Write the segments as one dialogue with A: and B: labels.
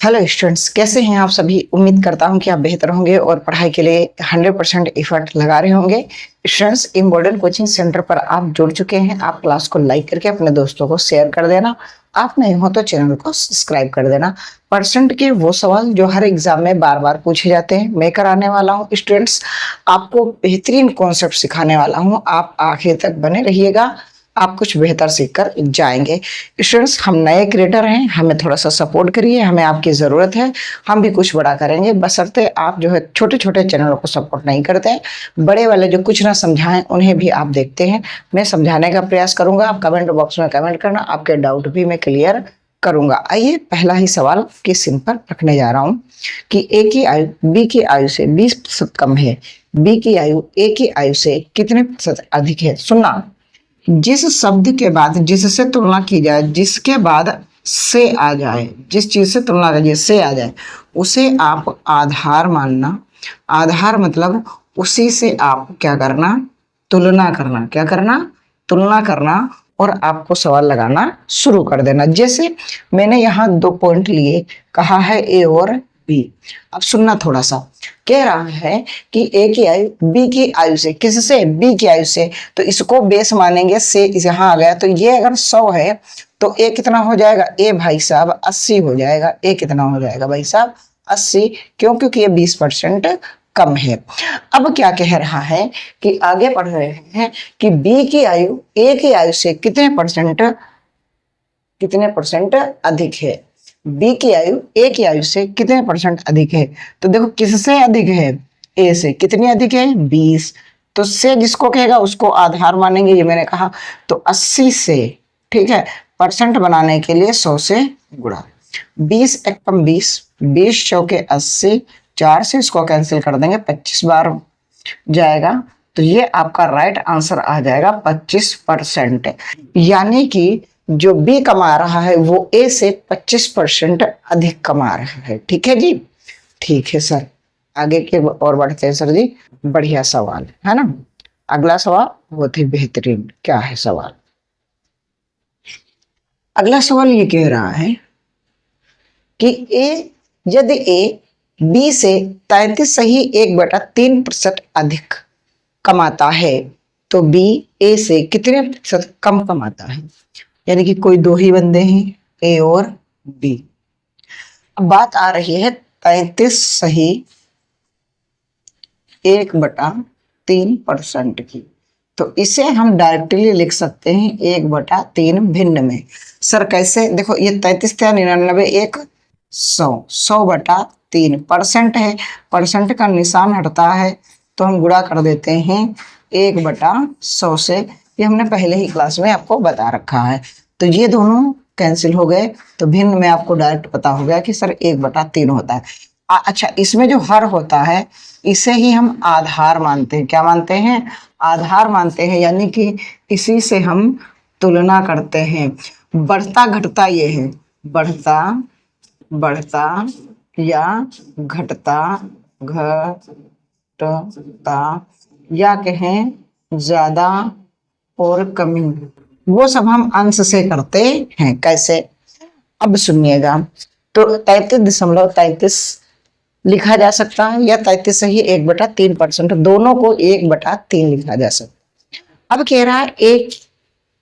A: Hello students, कैसे हैं आप सभी। उम्मीद करता हूं कि आप बेहतर होंगे और पढ़ाई के लिए 100% एफर्ट लगा रहे होंगे। स्टूडेंट्स, इम्बॉर्टेंट कोचिंग सेंटर पर आप जुड़ चुके हैं। आप क्लास को लाइक करके अपने दोस्तों को शेयर कर देना। आप नहीं हो तो चैनल को सब्सक्राइब कर देना। परसेंट के वो सवाल जो हर एग्जाम में बार बार पूछे जाते हैं, मैं कराने वाला हूँ। स्टूडेंट्स, आपको बेहतरीन कॉन्सेप्ट सिखाने वाला हूँ। आप आखिर तक बने रहिएगा, आप कुछ बेहतर सीखकर जाएंगे। स्टूडेंट्स, हम नए क्रिएटर हैं, हमें थोड़ा सा सपोर्ट करिए, हमें आपकी ज़रूरत है। हम भी कुछ बड़ा करेंगे, बशर्ते आप जो है छोटे छोटे चैनलों को सपोर्ट नहीं करते हैं। बड़े वाले जो कुछ ना समझाएं उन्हें भी आप देखते हैं। मैं समझाने का प्रयास करूंगा, आप कमेंट बॉक्स में कमेंट करना, आपके डाउट भी मैं क्लियर करूंगा। आइए, पहला ही सवाल की सिंपल रखने जा रहा हूँ कि ए की आयु बी की आयु से 20% कम है, बी की आयु ए की आयु से कितने प्रतिशत अधिक है। सुनना, जिस शब्द के बाद जिससे तुलना की जाए, जिसके बाद से आ जाए, जिस चीज से तुलना कीजिए से आ जाए, उसे आप आधार मानना। आधार मतलब उसी से आप क्या करना, तुलना करना। क्या करना, तुलना करना। और आपको सवाल लगाना शुरू कर देना। जैसे मैंने यहाँ 2 पॉइंट लिए, कहा है ए और बी। अब सुनना थोड़ा सा, कह रहा है कि ए की आयु बी की आयु से, किससे, बी की आयु से, तो इसको बेस मानेंगे, से यहाँ आ गया। तो ये अगर 100 है तो ए कितना हो जाएगा, ए भाई साहब 80 हो जाएगा। ए कितना हो जाएगा भाई साहब, 80। क्यों, क्योंकि ये 20% कम है। अब क्या कह रहा है कि आगे पढ़ रहे हैं कि बी की आयु ए की आयु से कितने परसेंट अधिक है। बी की आयु ए की आयु से कितने परसेंट अधिक है। तो देखो, किससे अधिक है, ए से। कितनी अधिक है, 20। तो से जिसको कहेगा उसको आधार मानेंगे, ये मैंने कहा। तो 80 से, ठीक है, परसेंट बनाने के लिए 100 से गुणा। 20 एकम 20, 20 चौके 80, 4 से इसको कैंसिल कर देंगे, 25 बार जाएगा। तो ये आपका राइट आंसर आ जाएगा 25%। यानी कि जो बी कमा रहा है वो ए से 25% अधिक कमा रहा है। ठीक है जी, ठीक है सर। आगे के और बढ़ते हैं सर जी। बढ़िया सवाल है ना। अगला सवाल बहुत ही बेहतरीन। क्या है सवाल, अगला सवाल ये कह रहा है कि यदि ए बी से 33 सही 1/3% अधिक कमाता है तो बी ए से कितने प्रतिशत कम कमाता है। यानी कि कोई 2 ही बंदे हैं, ए और बी। अब बात आ रही है 33 सही 1/3% की। तो इसे हम डायरेक्टली लिख सकते हैं 1/3 भिन्न में। सर कैसे, देखो ये 33 था, 99, 1 100, 100/3 परसेंट है। परसेंट का निशान हटता है तो हम गुणा कर देते हैं 1/100 से। ये हमने पहले ही क्लास में आपको बता रखा है। तो ये दोनों कैंसिल हो गए, तो भिन्न में आपको डायरेक्ट पता हो गया कि सर 1/3 होता है। अच्छा, इसमें जो हर होता है इसे ही हम आधार मानते हैं। क्या मानते हैं, आधार मानते हैं। यानी कि इसी से हम तुलना करते हैं। बढ़ता घटता ये है, बढ़ता बढ़ता या घटता घटता, या कहें ज्यादा और कमी, वो सब हम अंश से करते हैं। कैसे, अब सुनिएगा। तो 33.33 लिखा जा सकता है, या 33 से ही 1/3%, दोनों को 1/3 लिखा जा सकता है। अब कह रहा है एक,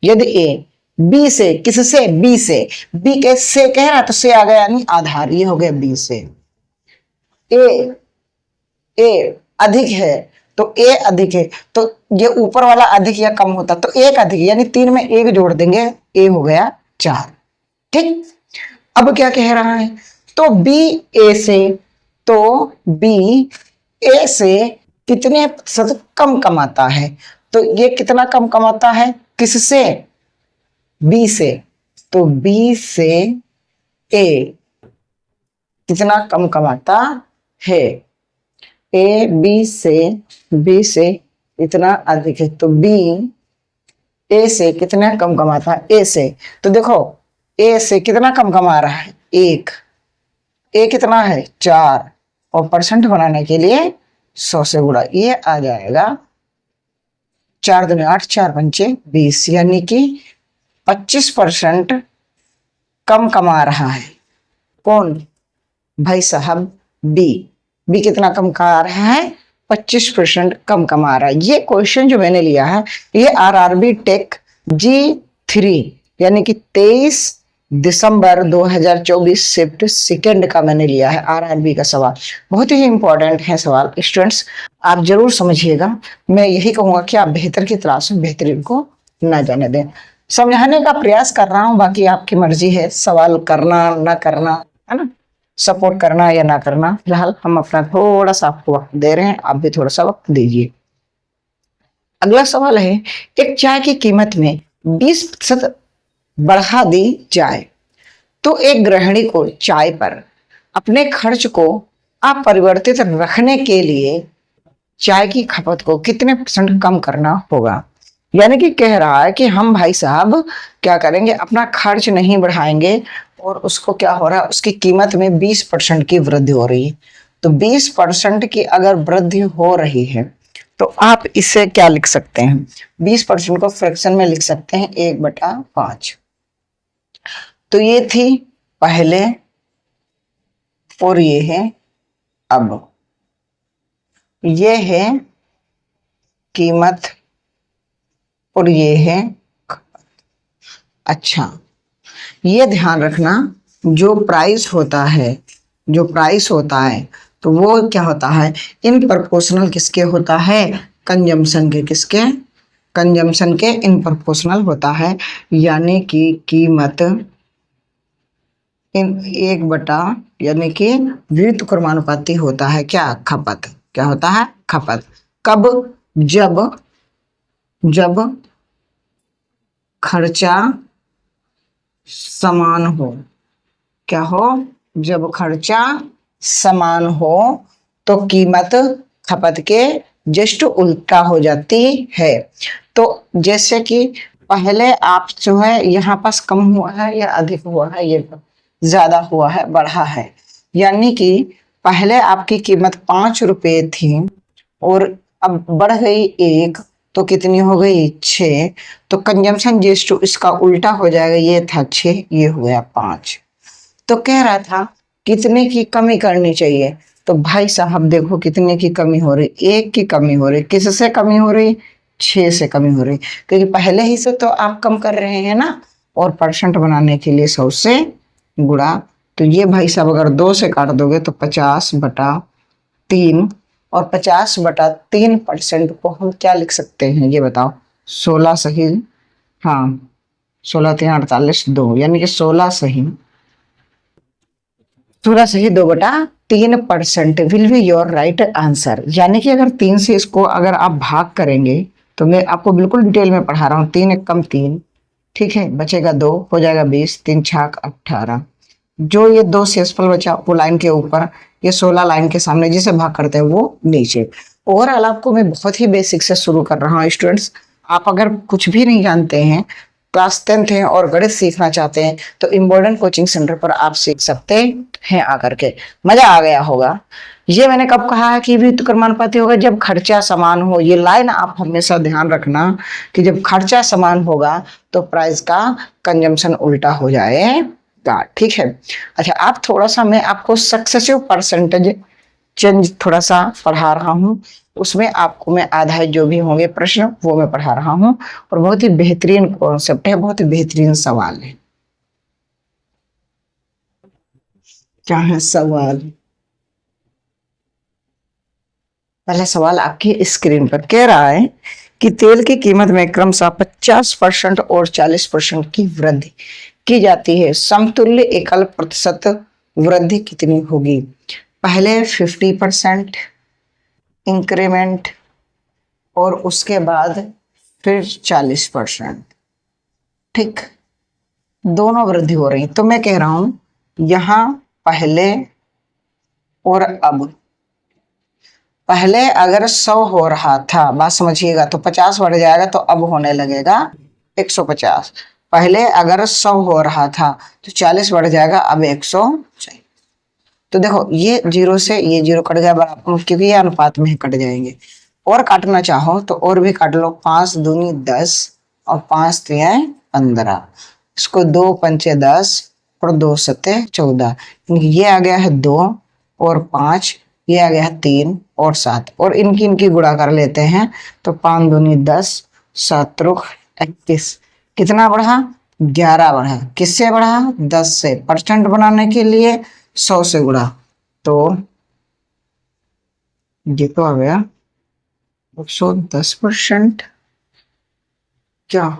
A: यदि ए बी से, किससे, बी से, बी के से कह रहा है तो से आ गया, यानी आधार, ये हो गया बी से। ए अधिक है तो ए अधिक है, तो ये ऊपर वाला अधिक या कम होता तो एक अधिक, यानी 3 में 1 जोड़ देंगे, ए हो गया 4। ठीक, अब क्या कह रहा है, तो बी ए से, तो बी ए से कितने प्रतिशत कम कमाता है। तो ये कितना कम कमाता है, किससे, बी से। तो बी से ए कितना कम कमाता है, ए बी से इतना अधिक है, तो बी ए से कितना कम कमाता है, ए से। तो देखो, ए से कितना कम कमा रहा है, 1, ए कितना है 4, और परसेंट बनाने के लिए 100 से गुणा, ये आ जाएगा 4 दूनी 8, 4 पंचे 20, यानी कि 25% कम कमा रहा है। कौन, भाई साहब बी, बी कितना कम कमा रहा है? 25% कम कमा रहा है। ये क्वेश्चन जो मैंने लिया है ये आरआरबी टेक G3 यानी कि 23 दिसंबर 2024 शिफ्ट सेकंड का मैंने लिया है आरआरबी का सवाल। बहुत ही इंपॉर्टेंट है सवाल स्टूडेंट्स, आप जरूर समझिएगा। मैं यही कहूंगा कि आप बेहतर की तलाश में बेहतरीन को ना जाने दें। समझाने का प्रयास कर रहा हूं, बाकी आपकी मर्जी है सवाल करना ना करना, है ना, सपोर्ट करना या ना करना। फिलहाल हम अपना थोड़ा सा आपको वक्त दे रहे हैं, आप भी थोड़ा सा वक्त दीजिए। अगला सवाल है, एक चाय की कीमत में 20% बढ़ा दी जाए तो एक गृहिणी को चाय पर अपने खर्च को अपरिवर्तित रखने के लिए चाय की खपत को कितने % कम करना होगा। यानी कि कह रहा है कि हम भाई साहब क्या करेंगे, अपना खर्च नहीं बढ़ाएंगे और उसको क्या हो रहा है, उसकी कीमत में 20% की वृद्धि हो रही है। तो 20% की अगर वृद्धि हो रही है तो आप इसे क्या लिख सकते हैं, 20% को फ्रैक्शन में लिख सकते हैं 1/5। तो ये थी पहले और ये है अब, ये है कीमत और ये है। अच्छा, ये ध्यान रखना, जो प्राइस होता है, जो प्राइस होता है तो वो क्या होता है, इन प्रपोर्शनल किसके होता है, कंजम्पशन के, किसके, कंजम्पशन के इन प्रपोर्शनल होता है। यानी कि कीमत इन 1 यानी कि व्युत्क्रमानुपाती होता है क्या, खपत, क्या होता है, खपत। कब, जब खर्चा समान हो, क्या हो, जब खर्चा समान हो तो कीमत खपत के जस्ट उल्टा हो जाती है। तो जैसे कि पहले आप जो है यहाँ पास कम हुआ है या अधिक हुआ है, ये ज्यादा हुआ है, बढ़ा है। यानी कि पहले आपकी कीमत 5 रुपए थी और अब बढ़ गई 1, तो कितनी हो गई, 6। तो कंजम्पशन जिस इसका उल्टा हो जाएगा, ये था 6, ये हुआ 5। तो कह रहा था कितने की कमी करनी चाहिए, तो भाई साहब देखो कितने की कमी हो रही, 1 की कमी हो रही। किससे कमी हो रही, 6 से कमी हो रही, क्योंकि पहले ही से तो आप कम कर रहे हैं ना, और परसेंट बनाने के लिए 100 से गुणा। तो ये भाई साहब अगर 2 से काट दोगे तो 50/3, और 50/3% को हम क्या लिख सकते हैं, ये बताओ, 16 सही, हाँ 16 3 48 2, यानी कि 16 सही 2/3% will be your right answer. यानी कि अगर 3 से इसको अगर आप भाग करेंगे, तो मैं आपको बिल्कुल डिटेल में पढ़ा रहा हूँ, 3 1 कम 3, ठीक है, बचेगा 2, हो जाएगा 20, 3 छाक 18। जो ये 2 शेषफल बचा वो लाइन के ऊपर, ये 16 लाइन के सामने, जिसे भाग करते हैं वो नीचे। ओवरऑल आपको मैं बहुत ही बेसिक से शुरू कर रहा हूँ स्टूडेंट्स। आप अगर कुछ भी नहीं जानते हैं, क्लास 10th हैं और गणित सीखना चाहते हैं, तो इम्पोर्टेंट कोचिंग सेंटर पर आप सीख सकते हैं आकर के। मजा आ गया होगा। ये मैंने कब कहा है कि व्युत्क्रमानुपाती होगा, जब खर्चा समान हो। ये लाइन आप हमेशा ध्यान रखना कि जब खर्चा समान होगा तो प्राइस का कंजम्पशन उल्टा हो जाएगा, ठीक है। अच्छा, आप थोड़ा सा, मैं आपको सक्सेसिव परसेंटेज चेंज थोड़ा सा पढ़ा रहा हूँ, उसमें आपको मैं आधारित जो भी होंगे प्रश्न वो मैं पढ़ा रहा हूँ, और बहुत ही बेहतरीन कॉन्सेप्ट है, बहुत ही बेहतरीन सवाल है। क्या है सवाल, पहला सवाल आपकी स्क्रीन पर कह रहा है कि तेल की कीमत में क्रमशः 50% और 40% की वृद्धि की जाती है, समतुल्य एकल प्रतिशत वृद्धि कितनी होगी। पहले 50% इंक्रीमेंट और उसके बाद फिर 40%, ठीक, दोनों वृद्धि हो रही। तो मैं कह रहा हूं यहां पहले और अब, पहले अगर 100 हो रहा था, बात समझिएगा, तो 50 बढ़ जाएगा तो अब होने लगेगा 150। पहले अगर 100 हो रहा था तो 40 बढ़ जाएगा, अब 100। तो देखो ये 0 से ये 0 कट गया बराबर, क्योंकि ये अनुपात में कट जाएंगे। और काटना चाहो तो और भी काट लो, 5 दूनी 10 और 5 3 15, इसको 2 पंचे 10 और 2 सत्ते 14, ये आ गया है 2, और 5, ये आ गया 3 और 7, और इनकी इनकी गुणा कर लेते हैं तो 5 दूनी 10, 7 त्रिक 31। कितना बढ़ा? 11 बढ़ा। किससे बढ़ा? 10 से। परसेंट बनाने के लिए 100 से गुणा, तो ये तो आ गया 110%। क्या?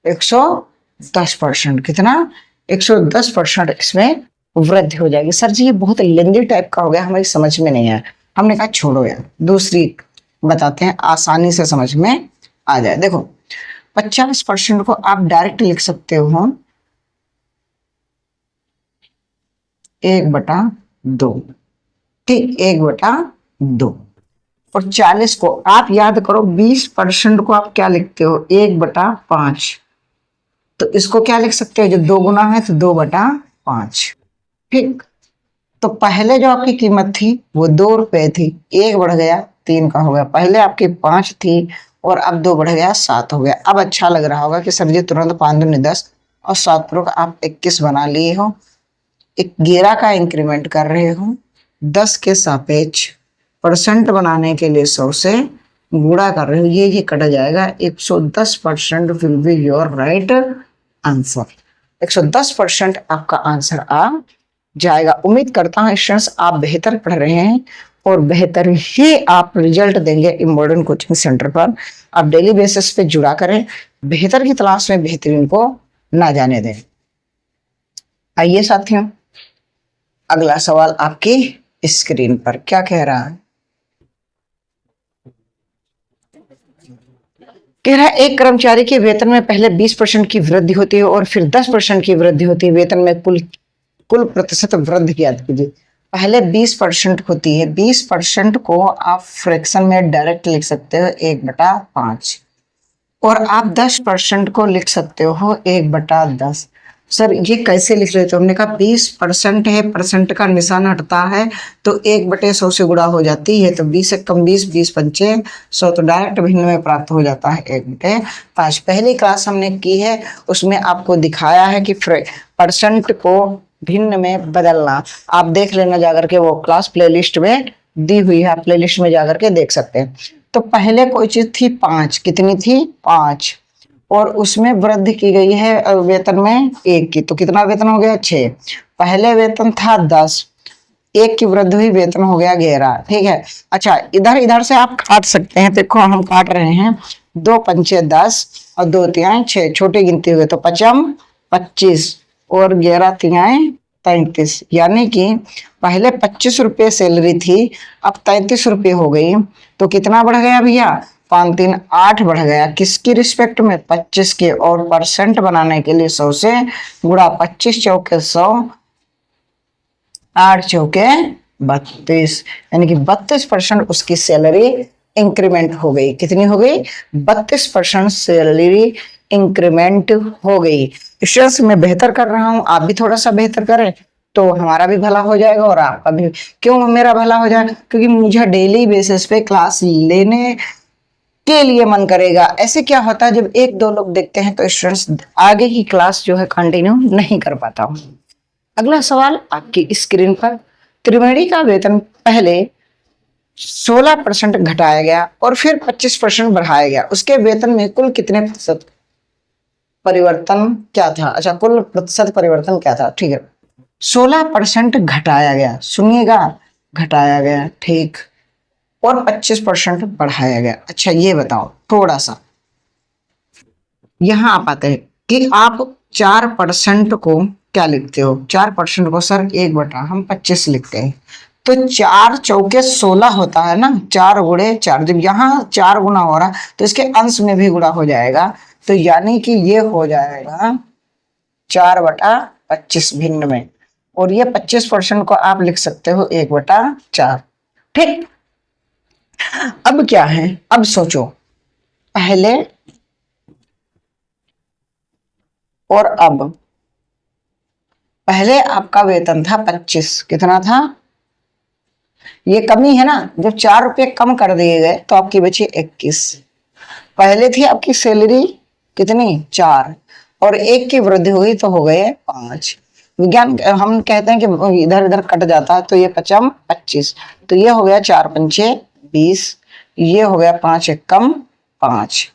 A: 110%। कितना? 110% इसमें वृद्धि हो जाएगी। सर जी ये बहुत लेंदी टाइप का हो गया, हमें समझ में नहीं आया। हमने कहा छोड़ो यार, दूसरी बताते हैं, आसानी से समझ में आ जाए। देखो 50% को आप डायरेक्ट लिख सकते हो 1/2। ठीक, 1/2। और 40 को आप याद करो, 20% को आप क्या लिखते हो? 1/5। तो इसको क्या लिख सकते हो? जब 2 गुना है तो 2/5। ठीक, तो पहले जो आपकी कीमत थी वो 2 रुपए थी, 1 बढ़ गया 3 का हो गया। पहले आपकी 5 थी और अब 2 बढ़ गया 7 हो गया। अब अच्छा लग रहा होगा कि सर जी तुरंत 5 दूनी 10 और 7 त्रिक आप 21 बना लिए हो। 11 का इंक्रीमेंट कर रहे हो, 10 के सापेक्ष परसेंट बनाने के लिए 100 से गुणा कर रहे हो, ये कट जाएगा। 110% will be your right answer. 110% आपका आंसर आ जाएगा। उम्मीद करता हूँ स्टूडेंट्स आप बेहतर पढ़ रहे हैं और बेहतर ही आप रिजल्ट देंगे इम्बॉर्डेंट कोचिंग सेंटर पर। आप डेली बेसिस पे जुड़ा करें, बेहतर की तलाश में बेहतरीन को ना जाने दें। आइए साथियों, अगला सवाल आपकी स्क्रीन पर क्या कह रहा है? कह रहा है एक कर्मचारी के वेतन में पहले 20% की वृद्धि होती है और फिर 10% की वृद्धि होती है। वेतन में कुल कुल प्रतिशत वृद्धि ज्ञात कीजिए। पहले 20% होती है, 20% को आप फ्रैक्शन में डायरेक्ट लिख सकते हो 1/5, और आप 10% को लिख सकते हो 1/10। सर ये कैसे लिख रहे थे? हमने कहा 20% है, परसेंट का निशान हटता है तो 1/100 से गुणा हो जाती है, तो 20 से कम 20, 20 पंचे 100, तो डायरेक्ट भिन्न में प्राप्त हो जाता है 1/5। पहली क्लास हमने की है, उसमें आपको दिखाया है कि परसेंट को भिन्न में बदलना। आप देख लेना जाकर के, वो क्लास प्लेलिस्ट में दी हुई है, आप प्लेलिस्ट में जाकर के देख सकते हैं। तो पहले कोई चीज थी 5, कितनी थी? 5, और उसमें वृद्धि की गई है वेतन में 1 की, तो कितना वेतन हो गया? 6। पहले वेतन था 10, 1 की वृद्धि हुई, वेतन हो गया 11। ठीक है, अच्छा इधर इधर से आप काट सकते हैं। देखो हम काट रहे हैं, 2 पंचे 10 और 2 तिहाई 6, छोटी गिनती हुए तो 5 25 और 11 तिहाई 33, यानी कि पहले 25 रुपये सैलरी थी, अब 33 रुपये हो गई। तो कितना बढ़ गया भैया? 5 3 8 बढ़ गया। किसकी रिस्पेक्ट में? 25 के। और परसेंट बनाने के लिए 100 से गुणा, 25 चौके 100, 8 चौके 32, यानी कि 32% उसकी सैलरी इंक्रीमेंट हो गई। कितनी हो गई? 32% सैलरी इंक्रीमेंट हो गई। स्टूडेंट्स मैं बेहतर कर रहा हूं, आप भी थोड़ा सा बेहतर करें तो हमारा भी भला हो जाएगा और आपका भी। क्यों मेरा भला हो जाएगा? क्योंकि मुझे डेली बेसिस पे क्लास लेने के लिए मन करेगा। ऐसे क्या होता है, जब 1-2 लोग देखते हैं तो स्टूडेंट्स आगे की क्लास जो है कंटिन्यू नहीं कर पाता हूं। अगला सवाल आपकी स्क्रीन पर, त्रिवेणी का वेतन पहले 16% घटाया गया और फिर 25% बढ़ाया गया, उसके वेतन में कुल कितने प्रतिशत परिवर्तन क्या था? अच्छा, कुल प्रतिशत परिवर्तन क्या था? ठीक है, 16% घटाया गया, सुनिएगा, घटाया गया, ठीक, और 25% बढ़ाया गया। अच्छा ये बताओ थोड़ा सा, यहां आप आते हैं कि आप 4% को क्या लिखते हो? 4% को सर 1/, हम 25 लिखते हैं, तो 4 चौके 16 होता है ना, 4 गुणे 4। जब यहाँ 4 गुना हो रहा तो इसके अंश में भी गुणा हो जाएगा, तो यानी कि ये हो जाएगा 4/25 भिन्न में, और ये 25% को आप लिख सकते हो 1/4। ठीक, अब क्या है? अब सोचो, पहले और अब। पहले आपका वेतन था 25, कितना था? ये कमी है ना, जब 4 रुपये कम कर दिए गए तो आपकी बची 21। पहले थी आपकी सैलरी कितनी? 4, और 1 की वृद्धि हुई तो हो गए 5। विज्ञान हम कहते हैं कि इधर इधर कट जाता है, तो ये 5 25, तो ये हो गया 4 पंचे 20, ये हो गया 5 एकम 5,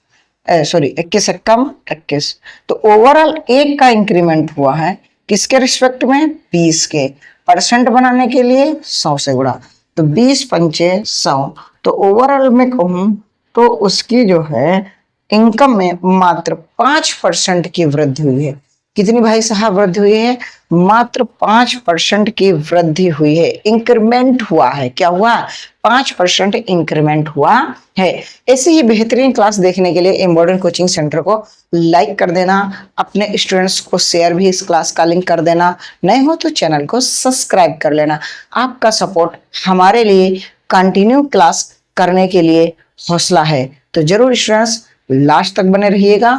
A: सॉरी 21 एकम 21। तो ओवरऑल 1 का इंक्रीमेंट हुआ है किसके रिस्पेक्ट में, 20 के। परसेंट बनाने के लिए 100 से गुणा, तो 20 पंचे 100। तो ओवरऑल में कहूं तो उसकी जो है इनकम में मात्र 5% की वृद्धि हुई है। कितनी भाई साहब वृद्धि हुई है, मात्र 5% की वृद्धि हुई है, इंक्रीमेंट हुआ है। क्या हुआ, 5% इंक्रीमेंट हुआ है। ऐसे ही बेहतरीन क्लास देखने के लिए इम्बॉर्डेंट कोचिंग सेंटर को लाइक कर देना, अपने स्टूडेंट्स को शेयर भी इस क्लास का लिंक कर देना, नए हो तो चैनल को सब्सक्राइब कर लेना। आपका सपोर्ट हमारे लिए कंटिन्यू क्लास करने के लिए हौसला है। तो जरूर स्टूडेंट्स लास्ट तक बने रहिएगा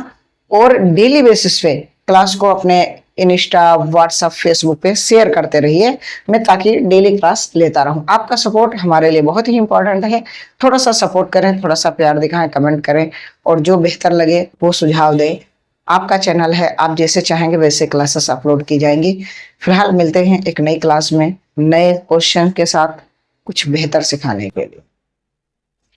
A: और डेली बेसिस पे क्लास को अपने इंस्टा, व्हाट्सएप, फेसबुक पे शेयर करते रहिए, मैं ताकि डेली क्लास लेता रहूं। आपका सपोर्ट हमारे लिए बहुत ही इंपॉर्टेंट है। थोड़ा सा सपोर्ट करें, थोड़ा सा प्यार दिखाएं, कमेंट करें और जो बेहतर लगे वो सुझाव दें। आपका चैनल है, आप जैसे चाहेंगे वैसे क्लासेस अपलोड की जाएंगी। फिलहाल मिलते हैं एक नई क्लास में नए क्वेश्चन के साथ कुछ बेहतर सिखाने के लिए।